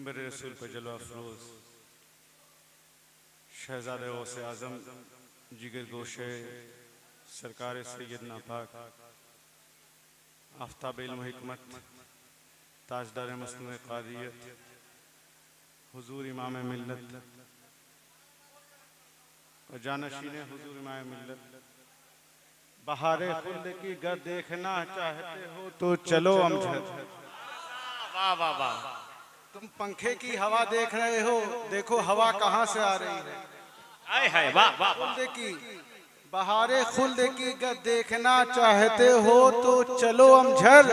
मिंबर रसूल पर जलवा अफरोज शहजादे गौसे आजम जिगर गोशे सरकार सैयदना पाक आफ्ताब इल्म हिकमत ताजदार मसनूए क़ादियत हुजूर इमाम मिल्लत और जानशीन हुजूर इमाम मिल्लत, बहारे खुल्द की गर देखना चाहते हो तो चलो अमजद। वाह वाह वाह। तुम पंखे की हवा देख रहे हो, देखो हवा कहाँ से आ रही है। आए हाय वाह वाह वाह। खुल्द की बहारे खुल्द की गर देखना चाहते हो तो चलो अमझर,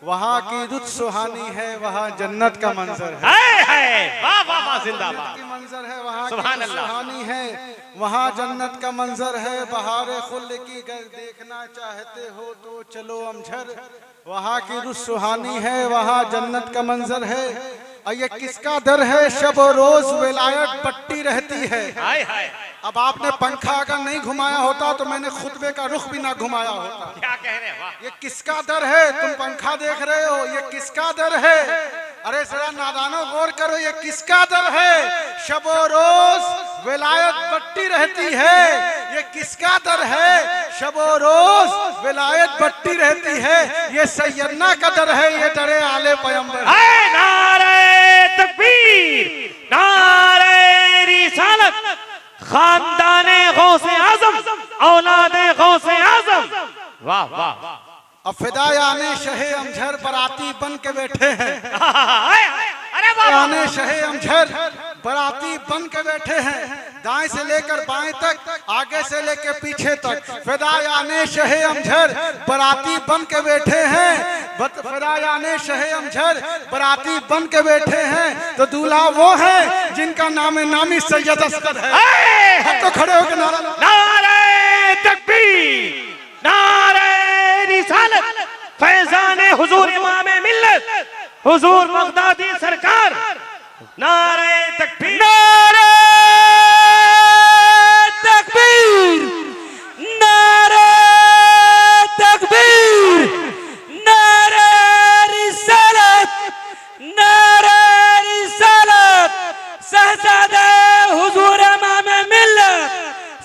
वहाँ की रुत सुहानी है, वहाँ जन्नत का मंजर है। आए हाय वाह वाह वाह जिंदाबाद। की मंजर है वहाँ की सुभान रुत अल्लाह। सुहानी है, वहाँ जन्नत का मंजर है। बहारे खुल्द की गर देखना चाहते हो तो चलो अमझर, वहाँ की रुत सुहानी है, वहाँ जन्नत का मंजर है। और ये किसका दर है, शब और रोज विलायत बट्टी रहती है। आए हाय। अब आपने पंखा अगर नहीं घुमाया होता तो मैंने खुतबे का रुख भी ना घुमाया होता। क्या कह रहे हैं वाह। ये किसका दर है, तुम पंखा देख रहे हो, ये किसका दर है। अरे जरा नादानो गौर करो, ये किसका दर है। शबो रोज विलायत बट्टी रहती है, ये किसका दर है। शबो रोज विलायत बट्टी रहती है, ये सैयदना का दर है, ये दरे आले पैगंबर है। हाय नारे तकबीर, नारे रिसालत, खानदाने गौसे आजम, औलादे गौसे आजम। वाह वाह। अब फिदायाने शहे अमझर बराती बन के बैठे हैं। अरे वाह। फिदायाने शहे अमझर बराती बन के बैठे हैं, दाएं से लेकर बाएं तक, आगे से लेकर पीछे तक। फिदायाने शहे अमझर बराती बन के बैठे हैं, फिदायाने शहे अमझर बराती बन के बैठे हैं। तो दूल्हा वो है जिनका नाम नामी सैयद असगर है। हम तो खड़े होकर नारा नारे तकबीर, नारे रिसालत, फैजाने हुजूर इमाम मिल्लत, हुजूर बगदादी सरकार। नारे तकबीर, नारे तकबीर, नारे तकबीर, नारे रिसालत, नारे रिसालत। शहजादे हुजूर इमाम मिल्लत,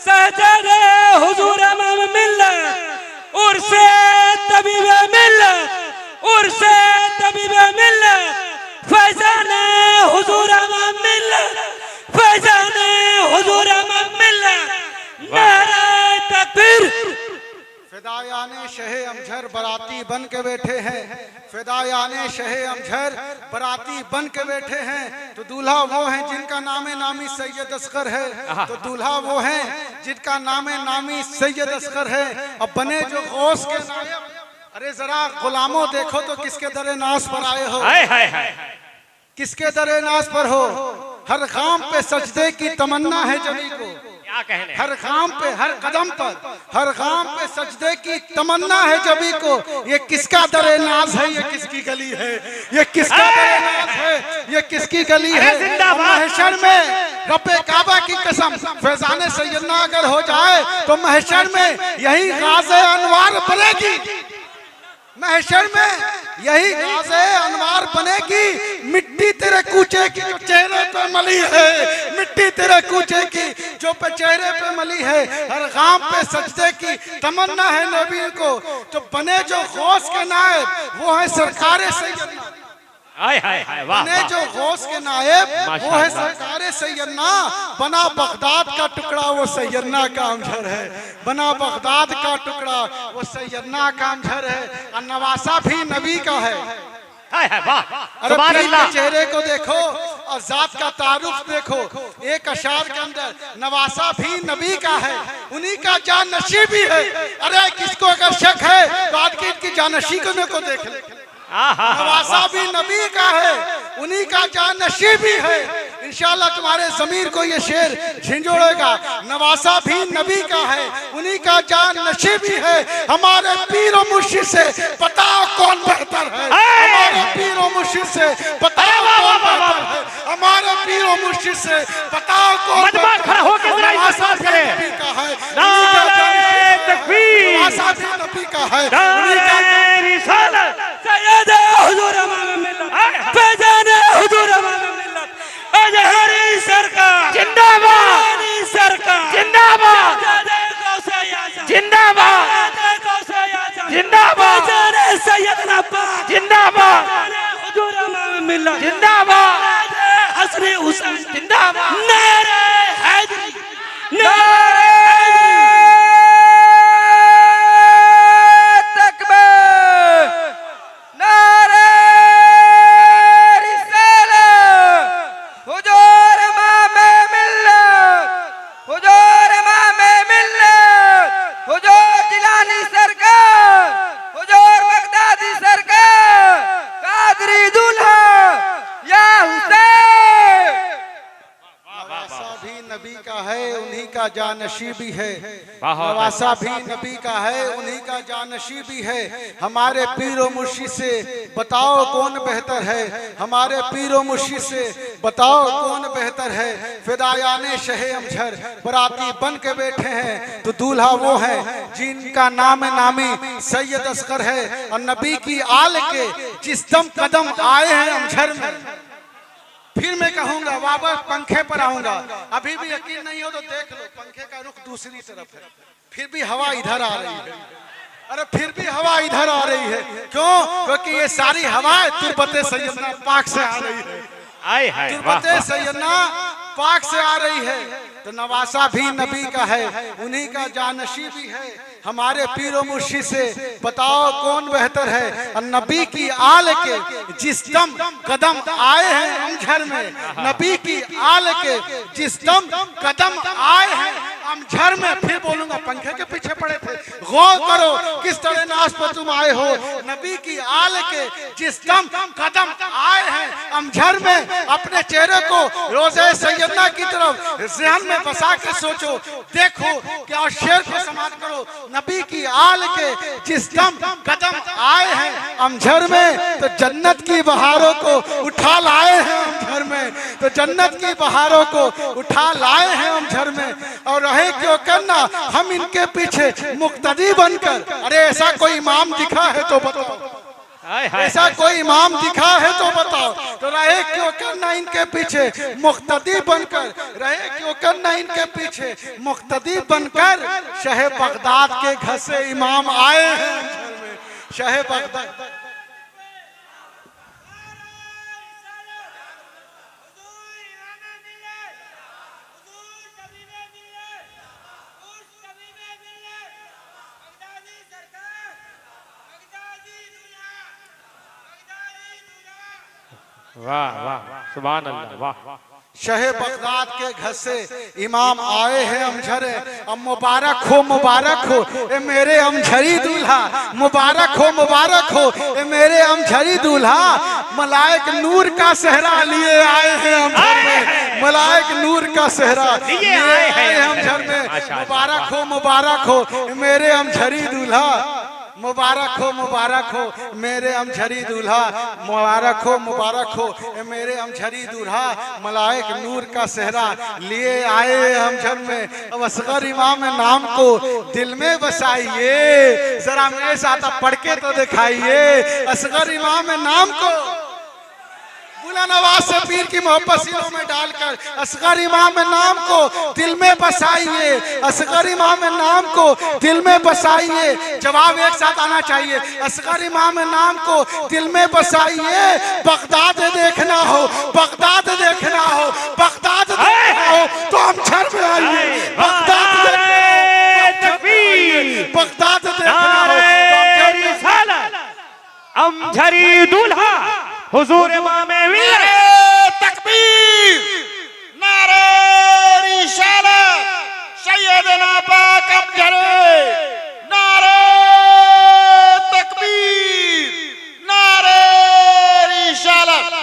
शहजादे हुजूर इमाम मिल्लत, उर्से तबीब मिल्लत, उर्से तबीब मिल्लत, फैजाने हुजूर इमाम मिल्लत, फैजाने हुजूर इमाम मिल्लत। नारे तकबीर। फिदायाने शहे अमझर बराती बन के बैठे हैं, फिदायाने शहे अमझर बराती बन के बैठे हैं। तो दूल्हा वो है जिनका नामे नामी सैयद असगर है, तो दूल्हा वो है जिनका नामे नामी सैयद असगर है। अब बने जो गौस के नायब, अरे जरा गुलामों देखो तो किसके दरे नाज पर आए हो। हाय हाय हाय। किसके दरे नाज पर हो। हर काम पे सजदे की तमन्ना है जमी को, क्या कहने। हर काम पे हर कदम पर, हर काम पे सजदे की तमन्ना है जबी को। ये किसका दरे नाज है, ये किसकी गली है, ये किसका दरे नाज है, ये किसकी गली है। महशर में रब्बे काबा की कसम, फैजाने सैयदना अगर हो जाए तो महशर में यही गाज़े अनवार बनेगी। महशर में यही गाज़े अनवार बनेगी। मिट्टी तेरे कूचे की जो चेहरे पे मली है, मिट्टी तेरे कूचे की जो पे चेहरे पे मली है। हर गाम पे सजदे की तमन्ना है नबी को। तो बने जो गौस के नायब वो है सरकारे सैयदना। हाय हाय हाय वाह। बने जो गौस के नायब वो है सरकारे सैयदना। बना बगदाद का टुकड़ा वो सैयदना का अमझर है, बना बगदाद का टुकड़ा वो सैयदना का अमझर है। और नवासा भी नबी का है। हाय हाय वाह। अरे सुभान पीर अल्लाह। के चेहरे को देखो और जात का तारुफ देखो। एक अशार के अंदर नवासा भी नबी का है, उन्हीं का जानशी भी है। अरे किसको अगर शक है तो आज की इनकी जानशी को देख ले। नवासा भी नबी का है, उन्हीं का जानशी भी है। इंशाअल्लाह तुम्हारे ज़मीर को ये शेर झिंझोड़ेगा। नवासा भी नबी का है, उन्हीं का जानशी भी है। हमारे पीर और मुर्शिद से बताओ कौन बेहतर है। हमारे पीर और मुर्शिद से बताओ कौन बेहतर है। हमारे पीर और मुर्शिद से बताओ कौन खड़ा होकर जरा नवासा इस्तेमाल करें। नबी का है, नारे तकबीर, नवासा भी नबी का है, नारे रिसालत, सैयद हुजूर इमाम मिल्लत, फैजाने हुजूर इमाम जिंदाबाद, हसन हुसैन जिंदाबाद, नारे हैदरी नारे तकबीर, नारे रिसालत, हुजूर इमाम मिल्लत, हुजूर इमाम मिल्लत, हुजूर जिलानी सरकार, हुजूर बगदादी सरकार, कादरी दूल्हा या हुसैन। नवासा भी नबी का है, उन्हीं का जानशी भी है। बहुत नवासा भी नबी का है, उन्हीं का जानशी भी है। हमारे पीरो मुर्शिद से बताओ कौन बेहतर है, हमारे पीरो मुर्शिद से बताओ कौन बेहतर है। फिदायाने शहे अमझर बराती बन के बैठे हैं, तो दूल्हा वो है जिनका नाम नामी सैयद असगर है, और नबी की आल के जिस दम कदम आए हैं अमझर में। फिर मैं कहूंगा, वापस पंखे पर आऊंगा। अभी भी यकीन नहीं हो तो देख लो, पंखे का रुख दूसरी तरफ है, फिर भी हवा इधर आ रही है। अरे फिर भी हवा इधर आ रही है, क्यों? क्योंकि ये सारी हवाएं तुर्बते सैयदना पाक से आ रही है। आए हाय वाह तुर्बते सैयदना पाक से आ रही है। तो नवासा भी नबी का है, उन्हीं का जानशी भी है। हमारे पीरो मुर्शिद से बताओ कौन बेहतर है, और नबी की आल के जिस दम कदम आए हैं अमझर में, नबी की आल के जिस दम कदम आए हैं अमझर में। फिर बोलूंगा, पंखे के पीछे पड़े थे, गौर करो किस तरह नाश पर तुम आए हो। नबी की आल के जिस दम कदम आए हैं अमझर में, अपने चेहरे को रोज़े सैयदना की तरफ ज़हन में बसा के सोचो, देखो क्या शेर को समाप्त करो। नबी की आल के जिस दम कदम आए हैं अमझर में, तो जन्नत की बहारों को उठा लाए हैं अमझर में, तो जन्नत की बहारों को उठा लाए हैं अमझर में। और रहे क्यों करना हम इनके पीछे मुक्तदी बनकर। अरे ऐसा कोई इमाम दिखा है तो बताओ, आए हाय ऐसा कोई इमाम दिखा है तो बताओ। तो रहे क्यों करना इनके पीछे मुक्तदी बनकर, रहे क्यों करना इनके पीछे मुक्तदी बनकर। शहे बगदाद के घर से इमाम आए हैं अमझर में, शहे बगदाद। वाह वाह सुभान अल्लाह वाह। शहे बगदाद के घर से इमाम आए हैं अमझरे। अब मुबारक हो, मुबारक हो ए मेरे अमझरी दूल्हा, मुबारक हो ए मेरे अमझरी दूल्हा। मलाइक नूर का सेहरा लिए आए हैं अमझर में, मलाइक नूर का सेहरा लिए आए हैं अमझर में। मुबारक हो ए मेरे अमझरी दूल्हा, मुबारक हो मेरे अमझरी दूल्हा, मुबारक हो ए मेरे अमझरी दूल्हा। मलाइक नूर का सेहरा लिए आए अमझर में। अब असगर इमाम नाम को दिल में बसाइए, जरा मेरे साथ पढ़ के तो दिखाइए। असगर इमाम नाम को बुला नवाज से पीर की मोहब्बत सीनों में डालकर असगर इमाम नाम को दिल में बसाइए, असगर इमाम नाम को दिल में बसाइए। जवाब एक साथ आना चाहिए, असगर इमाम नाम को दिल में बसाइए। बगदाद देखना हो, बगदाद देखना हो, बगदाद देखना हो तो अमझर में आइए। बगदाद बगदाद देखना हो अमझरी दूल्हा हुजूर इमाम नारे तकबीर, नारे रिसालत, सैयदना पाक अमझरे। नारे तकबीर, नारे रिसालत।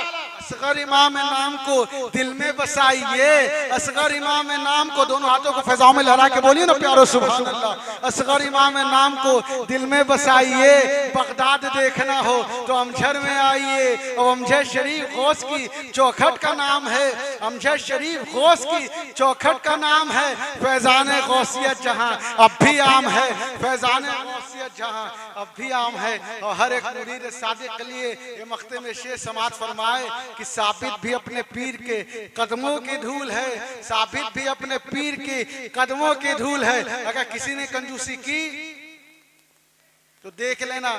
असगर इमाम नाम को दिल में बसाइए, असगर इमाम नाम को दोनों हाथों को फैजाओं में लहरा के बोलिए ना प्यारो सुभान अल्लाह। असगर इमाम नाम को दिल में बसाइए। बगदाद देखना हो तो अमझर में आइए। और अमझर शरीफ गौस की चौखट का नाम है, अमझर शरीफ गौस की चौखट का नाम है। फैजान गौसियत जहाँ अब भी आम है, फैजान गौसियत जहाँ अब भी आम है। और हर एक मुरीद सादिक के लिए ये मख्ते में शेर समात फरमाए कि साबित भी अपने पीर के कदमों की धूल है, साबित भी अपने पीर के कदमों की धूल है। अगर किसी ने कंजूसी की तो देख लेना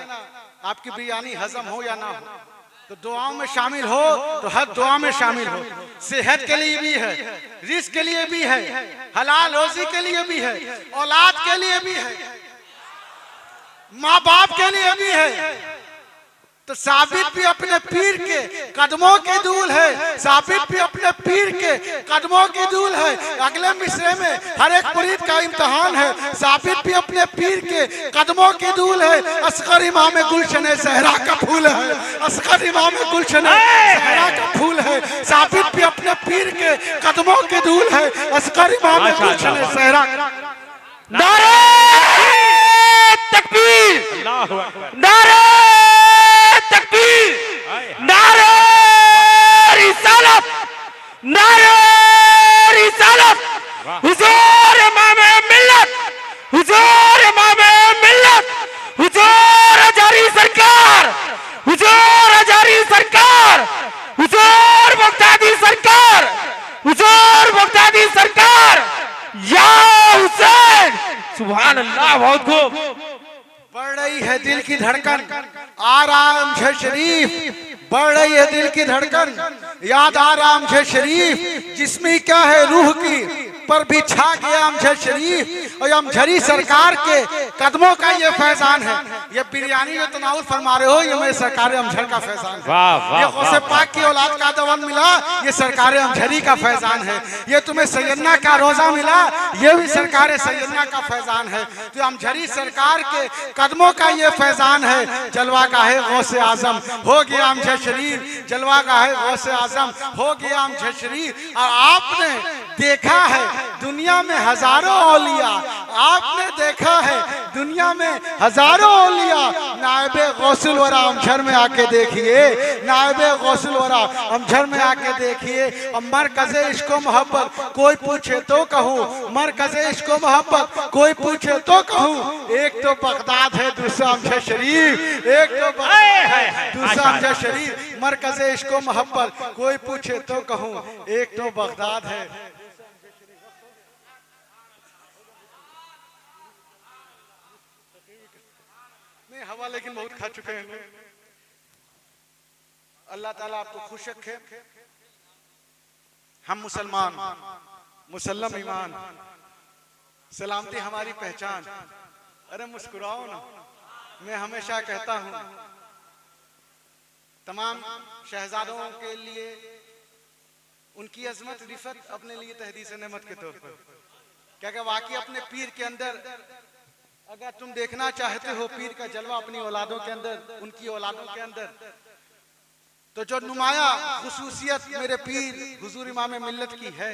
आपकी बिरयानी हजम हो या ना हो। तो दुआओं में शामिल हो तो हर दुआ में शामिल हो। सेहत के लिए भी है, रिस्क के लिए भी है, हलाल रोजी के लिए भी है, औलाद के लिए भी है, माँ बाप के लिए भी है। तो साबित भी अपने पीर के कदमों की धूल है, साबित भी अपने पीर के कदमों की धूल है। अगले मिसरे में हर एक मुरीद का इम्तिहान है, साबित भी अपने पीर के कदमों की धूल है। असगर इमाम गुलशन सहरा का फूल है, असगर इमाम गुलशन सहरा का फूल है, साबित भी अपने पीर के कदमों की धूल है। असगर इमाम गुलशन सहरा। नारे तकबीर, अल्लाहु अकबर, नारे तकबीर, नारे रिसालत, नारे रिसालत। हुजूर इमाम मिल्लत, हुजूर इमाम मिल्लत, हुजूर हजारी सरकार, हुजूर हजारी सरकार, हुजूर बगदादी सरकार, हुजूर बगदादी सरकार। या हुसैन, सुभान अल्लाह। बहुत खूब। बढ़ रही है दिल की धड़कन, आराम है शरीफ, बढ़ रही है दिल की धड़कन, याद आराम है शरीफ, जिसमें क्या है रूह की पर भी छा गया अमजद शरीफ। और अमजरी सरकार के कदमों का ये फैजान है। ये बिरयानी जो तनाउल फरमा रहे हो, ये मेरे सरकार अमजर का फैजान है। वाह वाह, ये गौसे पाक की औलाद का दवन मिला, ये सरकार अमजरी का फैजान है। ये तुम्हें सैयदना का रोजा मिला, ये भी सरकार सैयदना का फैजान है। तो अमजरी सरकार के कदमों का ये फैजान है। जलवा का है गौसे आजम हो गया अमजद शरीफ, जलवा का है गौसे आजम हो गया अमजद शरीफ। और आपने देखा है दुनिया में हजारों औलिया, आपने देखा है दुनिया में हजारों औलिया। नायबे गौसुल वरा अमझर में आके देखिए, नायबे गौसुल वरा अमझर में आके देखिए। और मरकज़े इश्क़ो मोहब्बत कोई पूछे तो कहूँ, मरकज़े इश्क़ो मोहब्बत कोई पूछे तो कहूँ। एक तो बगदाद है, दूसरा अमझर शरीफ, एक तो बगदाद है, दूसरा अमझर शरीफ। मरकज़े इश्क़ो मोहब्बत कोई पूछे तो कहूँ, एक तो बगदाद है। हवा लेकिन बहुत खा चुके हैं लोग। अल्लाह ताला आपको खुश रखे। हम मुसलमान, मुसल्लम ईमान, सलामती हमारी पहचान। अरे मुस्कुराओ ना। मैं हमेशा कहता हूं तमाम शहजादों के लिए उनकी अजमत रिफत अपने लिए तहदीस नेमत के तौर पर, क्या वाकई अपने पीर के अंदर अगर तुम देखना चाहते हो पीर का जलवा अपनी औलादों के अंदर, उनकी औलादों के अंदर, तो जो नुमाया खुसूसियत मेरे पीर हुजूर इमाम मिल्लत की है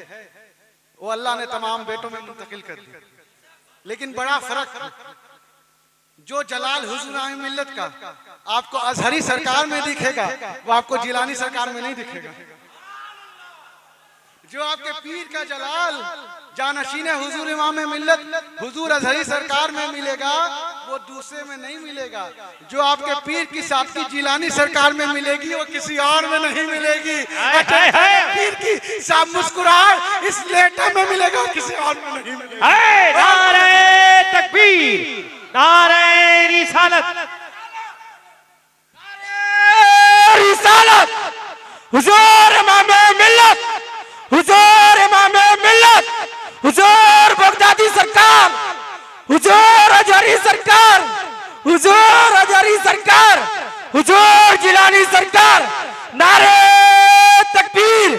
वो अल्लाह ने तमाम बेटों में मुंतकिल कर दी। लेकिन बड़ा फर्क, जो जलाल हुजूर इमाम मिल्लत का आपको अजहरी सरकार में दिखेगा वो आपको जिलानी सरकार में नहीं दिखेगा। जो आपके पीर का जलाल जानशीन हुजूर इमाम मिल्लत हुजूर अजहरी सरकार में मिलेगा वो दूसरे में नहीं मिलेगा। जो आपके पीर की साथी जिलानी सरकार में मिलेगी वो किसी और में नहीं मिलेगी। पीर की साफ मुस्कुराहट इस लेटर में मिलेगा, किसी और में नहीं मिलेगा। नारे तकबीर, नारे रिसालत, नारे रिसालत। हुजूर इमाम मिल्लत, हुजूर इमाम मिल्लत, हुजूर बगदादी सरकार, हुजूर अजहरी सरकार, हुजूर अजहरी सरकार, हुजूर जिलानी सरकार। नारे तकबीर,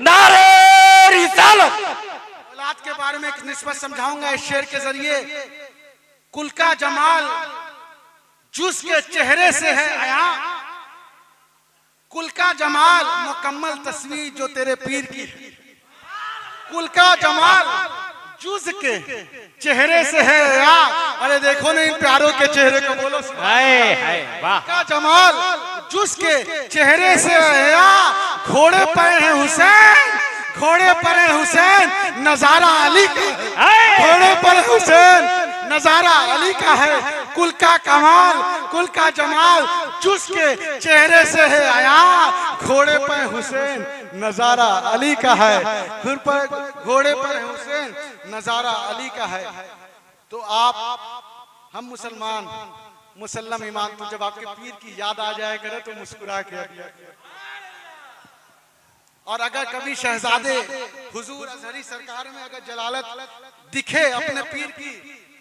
नारे रिसालत। औलाद के बारे में एक निस्बत समझाऊंगा इस शेर के जरिए। कुल का जमाल जुस के चेहरे से है आया, कुल का जमाल मुकम्मल तस्वीर जो तेरे पीर की। कुल का जमाल जुज के चेहरे से है या। अरे देखो ना इन प्यारों के चेहरे को, बोलो हाय हाय वाह। का जमाल जुज के चेहरे से है या। घोड़े पर है हुसैन, घोड़े पर है हुसैन, नजारा अली का है। घोड़े पर हुसैन, नजारा अली का है। कुल का कमाल, कुल का जमाल जुस के चेहरे से है आया। घोड़े पर हुसैन, नजारा अली का है। फिर पर घोड़े पर हुसैन, नजारा अली का है। तो आप, हम मुसलमान, मुसल्लम ईमान, तो जब आपके पीर की याद आ जाए करे तो मुस्कुरा के दिया। और अगर कभी शहजादे हुजूर अजहरी सरकार में अगर जलालत दिखे अपने पीर की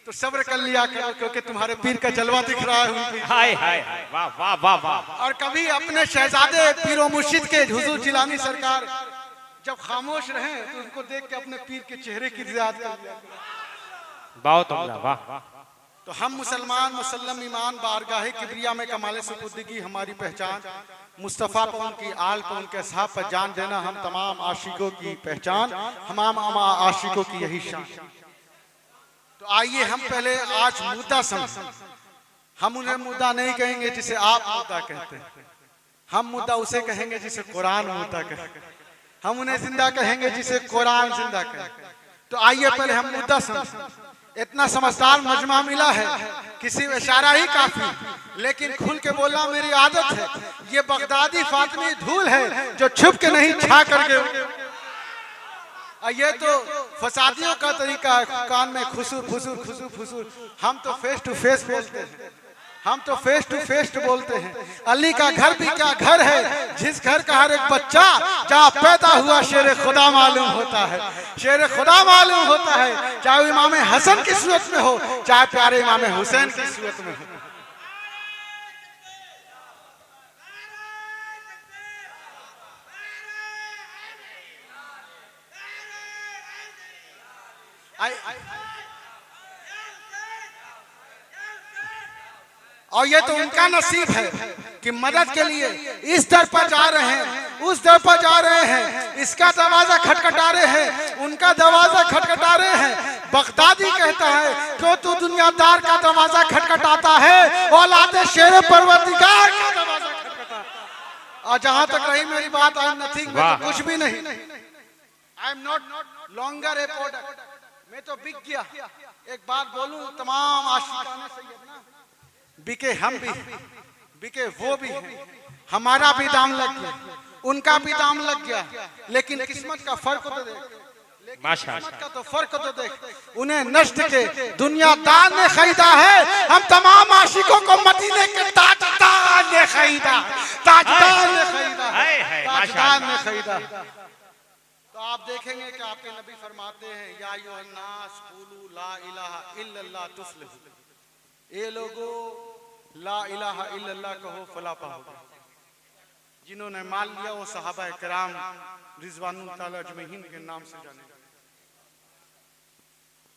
तो सब्र कर लिया करो, क्योंकि तुम्हारे पीर का जलवा दिख रहा है उनकी। हाय हाय हाय, वाह वाह वाह वाह। और कभी अपने शहजादे पीरो मुर्शिद के हुजूर जिलानी सरकार जब खामोश रहे तो उनको देख के अपने पीर के चेहरे की याद कर लिया। बहुत उम्दा, वाह। तो हम मुसलमान मुसल्लम ईमान बारगाहे किबरिया में कमाल सुपुर्दगी हमारी पहचान, मुस्तफ़ा पर उनकी आल पर उनके साहब पर जान देना हम तमाम आशिकों की पहचान, तमाम आशिकों की यही शान। तो आइए हम पहले आज मुद्दा समझें। हम उन्हें मुद्दा नहीं कहेंगे जिसे आप मुद्दा कहते हैं, हम मुद्दा उसे कहेंगे जिसे कुरान मुद्दा कहते हैं। हम उन्हें जिंदा कहेंगे जिसे कुरान जिंदा कहे। तो आइए पहले हम मुद्दा समझें। इतना समझदार मजमा मिला है, किसी इशारा ही काफी, लेकिन खुल के बोलना मेरी आदत है। ये बगदादी फातिमी धूल है जो छुप के नहीं छा करके। ये तो फसादियों का तरीका है, कान में खुसूर खुसूर खुसूर खुसूर। हम तो फेस टू फेस बोलते हैं, हम तो फेस टू फेस बोलते हैं। अली का घर भी क्या घर है, जिस घर का हर एक बच्चा जहाँ पैदा हुआ शेर खुदा मालूम होता है, शेर खुदा मालूम होता है। चाहे इमाम हसन की सूरत में हो, चाहे प्यारे इमाम हुसैन की सूरत में हो। और ये तो उनका नसीब है कि मदद के लिए इस दर पर जा रहे हैं, उस दर पर जा रहे हैं, इसका दरवाजा खटखटा रहे हैं, उनका दरवाजा खटखटा रहे हैं। बगदादी कहता है क्यों तू दुनियादार का दरवाजा खटखटाता है, औलादे शेर परवरदिगार का दरवाजा खटखटा। और जहां तक रही मेरी बात, आई एम नथिंग, मैं तो कुछ भी नहीं, I am not longer A product, मैं तो बिक गया। एक बात बोलूं, तमाम आशिकाने सैयद ना बिके, हम भी बिके, वो भी है, हमारा भी दाम लग गया, उनका भी दाम लग गया, लेकिन किस्मत का फर्क तो देख, किस्मत का तो फर्क तो देख। उन्हें नष्ट के दुनियादार ने खरीदा है, हम तमाम आशिकों को मदीने के ताजदार ने खरीदा, ताजदार ने खरीदा, ताजदार ने खरीदा। तो आप देखेंगे कि आपके नबी फरमाते हैं या अय्युहन्नास क़ूलू ला इलाहा इल्लल्लाह तुफ्लिहू, ये लोगो ला इलाहा इल्लल्लाह कहो फला पाओगे। जिन्होंने मान लिया वो सहाबा किराम रिजवानुल्लाह ताला अजमईन के नाम से जाने,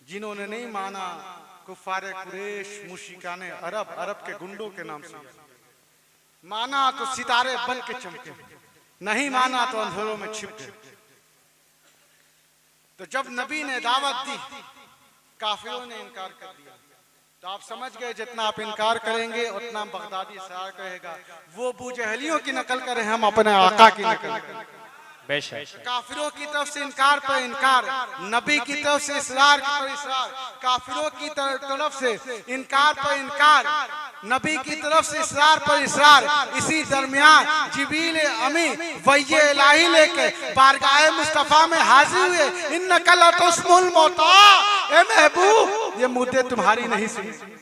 जिन्होंने नहीं माना कुफारे कुरैश मुशरिकाने अरब, अरब के गुंडों के नाम से माना तो सितारे बन के चमके, नहीं माना तो अंधेरों में छिप गए। तो जब नबी ने दावत दी, काफिरों ने इनकार कर दिया। तो आप समझ गए जितना आप इनकार करेंगे उतना बगदादी इसरार कहेगा। वो बूजहलियों की नकल करें, हम अपने आका की नकल करें। काफिरों की तरफ से इनकार पर इनकार, नबी की तरफ से इसरार पर इसरार, काफिरों की तरफ से इनकार पर इनकार, नबी की तरफ से इसरार पर इसरार। इसी दरमियान जिब्रील अमी वही इलाही लेके बारगाह मुस्तफा में हाजिर हुए। इन्नका लतुस्मुल मौता, ए महबूब ये मुद्दे तुम्हारी नहीं सुनेंगे,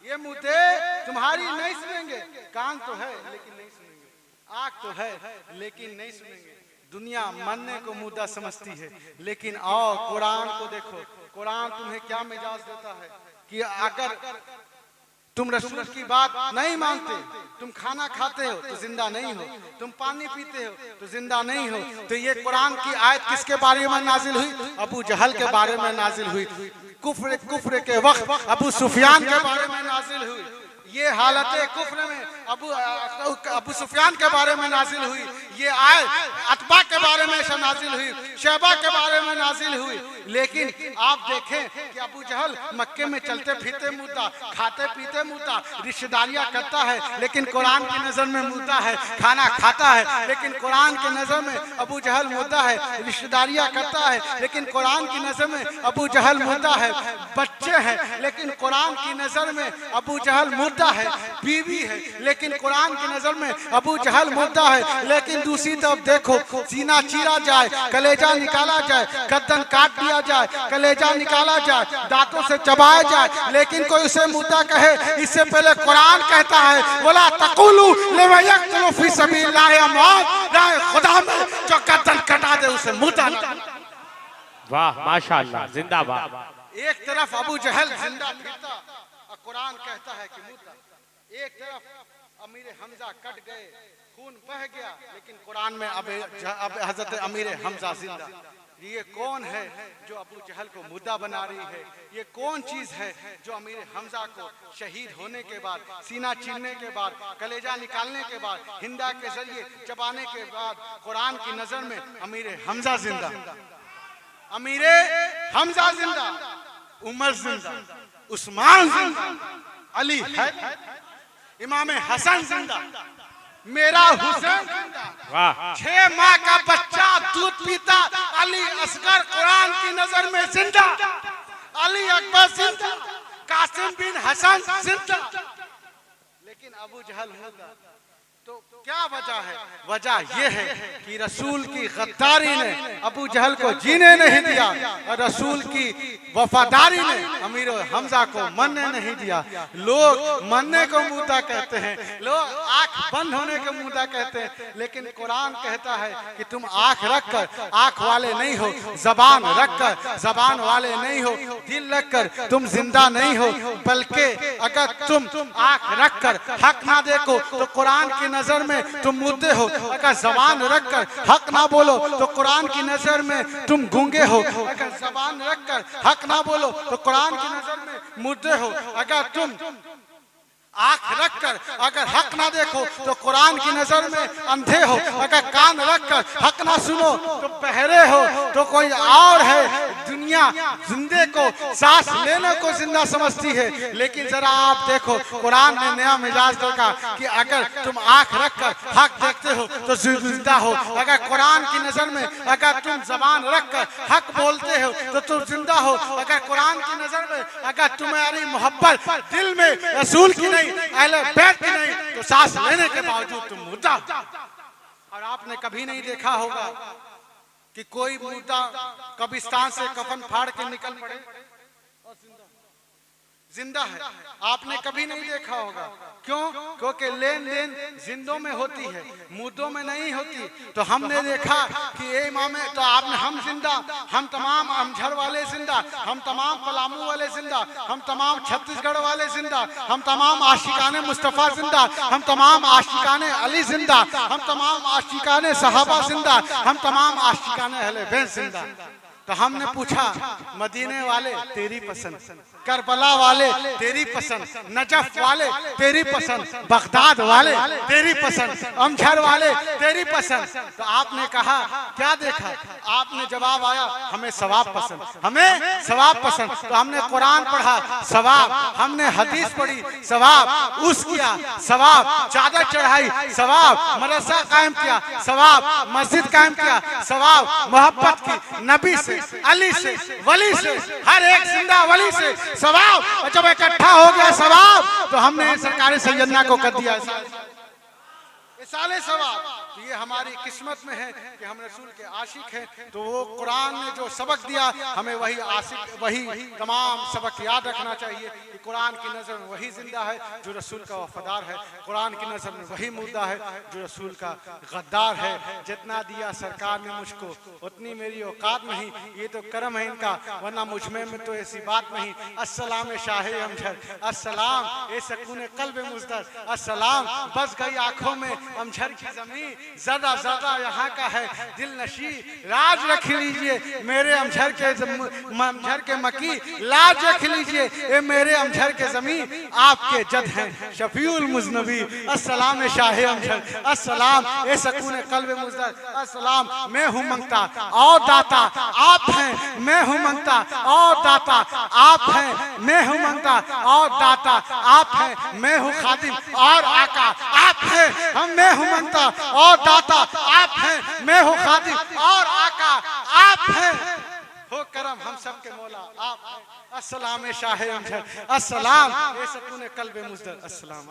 ये मुद्दे तुम्हारी नहीं सुनेंगे। कान तो है लेकिन नहीं सुनेंगे, आँख तो है लेकिन नहीं सुनेंगे। दुनिया मानने को मुद्दा समझती है, लेकिन आओ कुरान को देखो। कुरान तुम्हें क्या मिजाज देता है कि अगर तुम रसूल की बात नहीं मानते, तुम खाना खाते हो तो जिंदा नहीं हो, तुम पानी पीते हो तो जिंदा नहीं हो। तो ये कुरान की आयत किसके बारे में नाजिल हुई? अबू जहल के बारे में नाजिल हुई। कुफ्र के वक्त अबू सुफियान के बारे में नाजिल हुई। ये हालत कुफ्र में अबू सुफियान के बारे में नाजिल हुई। ये आयत अतबा के बारे में नाजिल हुई, शैबा के बारे में नाजिल हुई। लेकिन आप देखें कि अबू जहल मक्के में चलते फिरते मुद्दा, खाते पीते मुद्दा, रिश्तेदारियां करता है, लेकिन कुरान की नजर में मुद्दा है। खाना खाता है लेकिन कुरान की नजर में अबू जहल मुद्दा है। रिश्तेदारियां करता है लेकिन कुरान की नजर में अबू जहल मुद्दा है। बच्चे हैं लेकिन कुरान की नजर में अबू जहल मुद्दा है। बीवी है लेकिन कुरान की नजर में अबू जहल मुद्दा है। लेकिन दूसरी तरफ देखो, सीना चीरा चीरा जाए, कलेजा निकाला जाए, गर्दन काट दिया जाए, कलेजा निकाला जाए, दांतों से चबाया जाए, लेकिन कोई उसे मुद्दा कहे इससे पहले कुरान कहता है वला तकुलू लिमन यक्तुलु फी सबीलिल्लाहि अमवात, राह खुदा में जो गर्दन कटा दे उसे मुद्दा न। वाह माशाअल्लाह, जिंदाबाद। एक तरफ अबू जहल जिंदा फिरता और कुरान कहता है कि मुद्दा, एक तरफ अमीर हमजा कट गए, खून बह गया, लेकिन कुरान में अब हजरत अमीर हमजा जिंदा। ये कौन है जो अबू जहल को मुद्दा बना रही है? ये कौन चीज है जो अमीर हमजा को शहीद होने के बाद, सीना चीरने के बाद, कलेजा निकालने के बाद, हिंदा के जरिए चबाने के बाद कुरान की नजर में अमीर हमजा जिंदा, अमीर हमजा जिंदा, उमर जिंदा, उस्मान जिंदा, अली है, इमाम हसन जिंदा, मेरा हुसैन जिंदा, वाह 6 माह का बच्चा दूध पीता, अली असगर कुरान की नजर में जिंदा, अली अकबर जिंदा, कासिम बिन हसन जिंदा, लेकिन अबू जहल मुर्दा। तो क्या वजह है? वजह यह है कि रसूल की गद्दारी ने अबू जहल को जीने नहीं दिया और रसूल की वफादारी ने अमीर हमजा को मरने नहीं दिया। लोग मरने को मुद्दा कहते हैं, लोग आंख बंद होने को मुद्दा कहते हैं, लेकिन कुरान कहता है कि तुम आंख रखकर आंख वाले नहीं हो, जबान रखकर जबान वाले नहीं हो, दिल रखकर तुम जिंदा नहीं हो, बल्कि अगर तुम आंख रखकर हक ना देखो तो कुरान की नजर में तुम मुद्दे हो, अगर जबान रखकर हक ना बोलो तो कुरान की नजर में तुम गूंगे हो, अगर जबान रखकर हक ना बोलो तो कुरान की नजर में मुद्दे हो, अगर तुम आंख रखकर अगर हक ना देखो तो कुरान की नजर में अंधे हो, अगर कान रखकर हक ना सुनो तो बहरे हो, तो कोई और है। दुनिया जिंदे को सांस लेने को जिंदा समझती है, लेकिन जरा आप देखो कुरान ने नया मिजाज देखा कि अगर तुम आंख रखकर हक देखते हो तो जिंदा हो, अगर कुरान की नजर में अगर तुम जबान रखकर हक बोलते हो तो तुम जिंदा हो, अगर कुरान की नजर में अगर तुम्हारी मोहब्बत दिल में रसूल की अहले बैत की नहीं तो सांस लेने के बावजूद तुम मुर्दा। और आपने कभी नहीं देखा होगा कि कोई मुर्दा कब्रिस्तान से कफन फाड़ के निकल पड़े और जिंदा है, आपने कभी नहीं देखा होगा। क्यों? क्योंकि लेन देन जिंदों में होती है, मुर्दों में नहीं होती। तो हमने देखा कि ए इमाम, तो आपने हम जिंदा, हम तमाम अमझर वाले जिंदा, हम तमाम पलामू वाले जिंदा, हम तमाम छत्तीसगढ़ वाले जिंदा, हम तमाम आशिकाने मुस्तफ़ा जिंदा, हम तमाम आशिकाने अली जिंदा, हम तमाम आशिकाने सहाबा जिंदा, हम तमाम आशिकाने अहले बैत जिंदा। तो हमने पूछा मदीने वाले तेरी पसंद, करबला वाले तेरी पसंद, नजफ वाले तेरी पसंद, बगदाद वाले तेरी पसंद, अमझर वाले तेरी पसंद। तो आपने कहा क्या देखा? आपने जवाब आया हमें सवाब पसंद, हमें सवाब पसंद। तो हमने कुरान पढ़ा सवाब, हमने हदीस पढ़ी सवाब, उस किया सवाब, चादर चढ़ाई सवाब, मदरसा कायम किया सवाब, मस्जिद कायम किया सवाब, मोहब्बत की नबी से, अली से, वली से, हर एक जिंदा वली से सवाब। और जब इकट्ठा हो गया सवाब तो हमने सरकारी सैयदना को कर दिया साले सवाब। तो ये हमारी किस्मत में है कि हम रसूल के आशिक हैं। तो वो कुरान ने जो सबक दिया हमें वही आशिक, वही तमाम सबक याद रखना चाहिए कि कुरान की नज़र में वही जिंदा है जो रसूल का वफादार है, कुरान की नज़र में वही मुद्दा है जो रसूल का गद्दार है। जितना दिया सरकार ने मुझको उतनी मेरी औकात नहीं, ये तो करम है इनका, वरना मुझ में तो ऐसी बात नहीं। अस्सलाम शाहे अमझर, अस्सलाम ए सकून कल्ब मुज़दर, अस्सलाम बस गई आंखों में अमझर की जमीन, ज़रा ज़रा यहाँ का है दिल नशी, राज रख लीजिए मेरे अमझर के मकी, लाज रख लीजिए ए मेरे अमझर के जमीन, आपके जद हैं शफीउल मुज़नबी। अस्सलाम शाहे अमझर, अस्सलाम ए सकून कल्ब मुज़दर, अस्सलाम मैं हूँ मंगता और दाता आप हैं, मैं हूँ मंगता और दाता आप हैं, मैं हूँ मंगता और दाता आप हैं, मैं हूँ खादिम और आका आप हैं, मैं हूँ मंगता और दाता आप हैं, मैं हूँ खादिम और आका आप हैं, हो करम हम सब के मौला आप हैं। अस्सलाम शाहे अमझर, अस्सलाम ए सकून कल्ब मुज़दर, अस्सलाम।